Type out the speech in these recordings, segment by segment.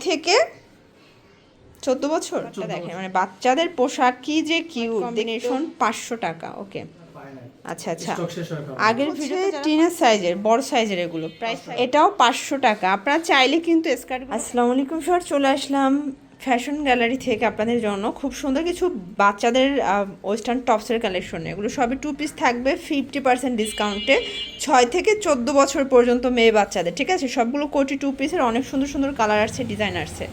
থেকে 14 বছর দেখেন, মানে বাচ্চাদের পোশাক কি যে কিউট, কম্বিনেশন 500 টাকা। ওকে, আচ্ছা আচ্ছা, আগের ভিডিও টিনের সাইজের বড় সাইজের এগুলো প্রাইস, এটাও 500 টাকা। আপনারা চাইলে কিন্তু স্কার্ট। আসসালামু আলাইকুম স্যার, চলে আসলাম ফ্যাশন গ্যালারি থেকে আপনাদের জন্য খুব সুন্দর কিছু বাচ্চাদের ওয়েস্টার্ন টপসের কালেকশন। এগুলো সবই 2 পিস থাকবে 50% ডিসকাউন্টে, 6 থেকে 14 বছর পর্যন্ত মেয়ে বাচ্চাদের, ঠিক আছে। সবগুলো কোটি 2 পিসের, অনেক সুন্দর সুন্দর কালার আসছে, ডিজাইন আসছে।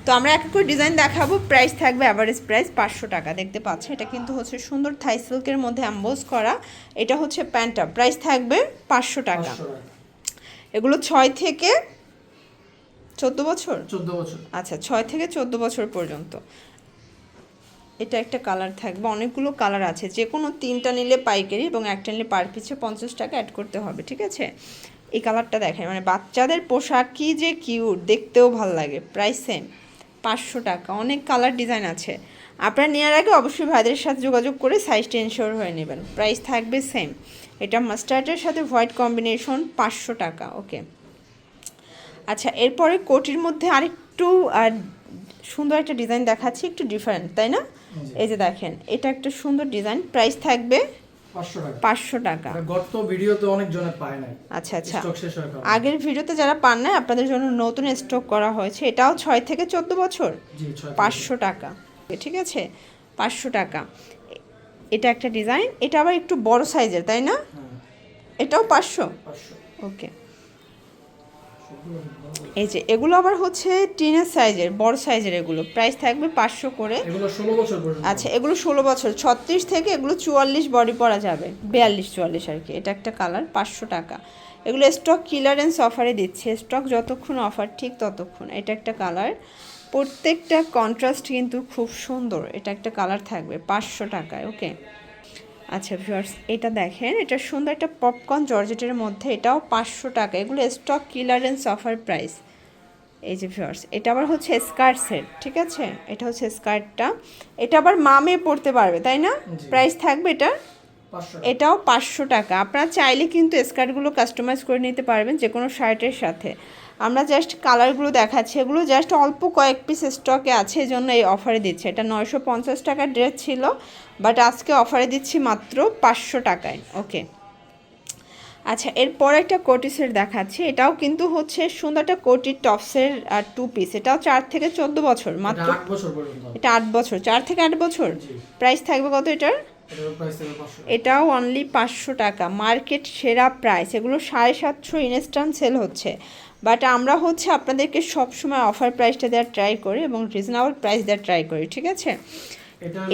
তো আমরা এক এক করে ডিজাইন দেখাবো। প্রাইস থাকবে অ্যাভারেজ প্রাইস 500 টাকা। দেখতে পাচ্ছেন, এটা কিন্তু হচ্ছে সুন্দর থাই সিল্কের মধ্যে অ্যাম্বোজ করা। এটা হচ্ছে প্যান্টটা, প্রাইস থাকবে 500 টাকা। এগুলো 6 থেকে 14 বছর, আচ্ছা 6 থেকে 14 বছর পর্যন্ত। এটা একটা কালার থাকবে, অনেকগুলো কালার আছে, যে কোনো 3টা নিলে পাইকারি এবং একটা নিলে পার পিছে 50 টাকা অ্যাড করতে হবে, ঠিক আছে। এই কালারটা দেখেন, মানে বাচ্চাদের পোশাক কি যে কিউট, দেখতেও ভালো লাগে। প্রাইস সেম 500 টাকা। অনেক কালার ডিজাইন আছে, আপনারা নেওয়ার আগে অবশ্যই ভাইদের সাথে যোগাযোগ করে সাইজটা এনশিওর হয়ে নেবেন। প্রাইস থাকবে সেম। এটা মাস্টার্ডের সাথে হোয়াইট কম্বিনেশন, 500 টাকা। ওকে, আচ্ছা এরপরে কোটির মধ্যে আরেকটু সুন্দর একটা ডিজাইন দেখাচ্ছি, একটু ডিফারেন্ট, তাই না? এই যে দেখেন, এটা একটা সুন্দর ডিজাইন, প্রাইস থাকবে 500 টাকা। গত ভিডিওতে অনেক জনে পায় না। আচ্ছা আচ্ছা, আগের ভিডিওতে যারা পান না আপনাদের জন্য নতুন স্টক করা হয়েছে। এটাও 6 থেকে 14 বছর, 500 টাকা, ঠিক আছে, 500 টাকা। এটা একটা ডিজাইন, এটা আবার একটু বড় সাইজের, তাই না? এটাও 500। ওকে, এই যে এগুলো আবার হচ্ছে টিনের সাইজের বড় সাইজের, এগুলো প্রাইস থাকবে 500 করে। এগুলো 16 বছর পর্যন্ত। আচ্ছা, এগুলো 16 বছর, 36 থেকে এগুলো 44 বডি পরা যাবে, 42 44 আর কি। এটা একটা কালার, 500 টাকা। এগুলো স্টক ক্লিয়ারেন্স অফারে দিচ্ছে, স্টক যতক্ষণ অফার ঠিক ততক্ষণ। এটা একটা কালার, প্রত্যেকটা কন্ট্রাস্ট কিন্তু খুব সুন্দর। এটা একটা কালার থাকবে 500 টাকায়। ওকে, আচ্ছা ভিউয়ার্স, এটা দেখেন, এটা সুন্দর একটা পপকর্ন জর্জেটের মধ্যে, এটাও 500 টাকা। এগুলো স্টক ক্লিয়ারেন্স অফার প্রাইস। এই যে ভিউয়ার্স, এটা আবার হচ্ছে স্কার্ট সেট, ঠিক আছে। এটা হচ্ছে স্কার্টটা, এটা আবার মামে পরতে পারবে, তাই না? প্রাইস থাকবে এটাও 500 টাকা। আপনারা চাইলে কিন্তু স্কার্টগুলো কাস্টমাইজ করে নিতে পারবেন যে কোনো শার্টের সাথে। আমরা জাস্ট কালারগুলো দেখাচ্ছি, এগুলো জাস্ট অল্প কয়েক পিস স্টকে আছে, এই জন্য এই অফারে দিচ্ছে। এটা 950 টাকার ড্রেস ছিল, বাট আজকে অফারে দিচ্ছি মাত্র 500 টাকায়। ওকে, আচ্ছা এরপর একটা কোটি সেট দেখাচ্ছি। এটাও কিন্তু হচ্ছে সুন্দর একটা কোটি টপসের 2 পিস। এটাও 4 থেকে 14 বছর, মাত্র 8 বছর পর্যন্ত। এটা 8 বছর, 4 থেকে 8 বছর। প্রাইস থাকবে কত এটার? এটাও অনলি 500 টাকা, মার্কেট সেরা প্রাইস। এগুলো 750 ইনস্ট্যান্ট সেল হচ্ছে, বাট আমরা হচ্ছে আপনাদেরকে সবসময় অফার প্রাইসটা দেওয়ার ট্রাই করি এবং রিজনেবল প্রাইস দেওয়ার ট্রাই করি, ঠিক আছে।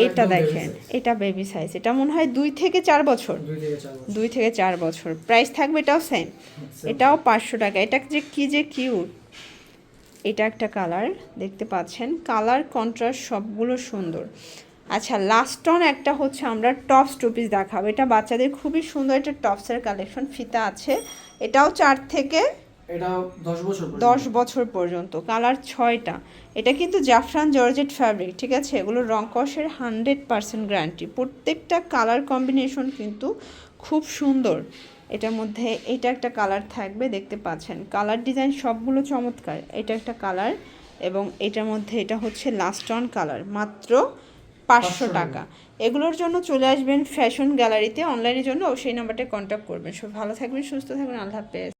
এটা দেখেন, এটা বেবি সাইজ, এটা মনে হয় 2 থেকে 4 বছর, 2 থেকে 4 বছর। প্রাইস থাকবে এটাও সেম, এটাও 500 টাকা। এটা যে কি যে কিউট। এটা একটা কালার, দেখতে পাচ্ছেন, কালার কন্ট্রাস্ট সবগুলো সুন্দর। আচ্ছা লাস্ট অন একটা হচ্ছে আমরা টপস 2 পিস দেখাবো। এটা বাচ্চাদের খুবই সুন্দর একটা টপসের কালেকশন, ফিতা আছে। এটাও 4 থেকে এটা 10 বছর পর্যন্ত, কালার 6টা। এটা কিন্তু জাফরান জর্জেট ফ্যাব্রিক, ঠিক আছে। এগুলো রং কষের 100% গ্যারান্টি। প্রত্যেকটা কালার কম্বিনেশন কিন্তু খুব সুন্দর। এটার মধ্যে এটা একটা কালার থাকবে, দেখতে পাচ্ছেন, কালার ডিজাইন সবগুলো চমৎকার। এটা একটা কালার এবং এটার মধ্যে এটা হচ্ছে লাস্ট অন কালার, মাত্র 500 টাকা। এগুলোর জন্য চলে আসবেন ফ্যাশন গ্যালারিতে। অনলাইনের জন্য সেই নাম্বারটায় কন্ট্যাক্ট করবেন। সব ভালো থাকবেন, সুস্থ থাকবেন, আল্লাহ হাফেজ।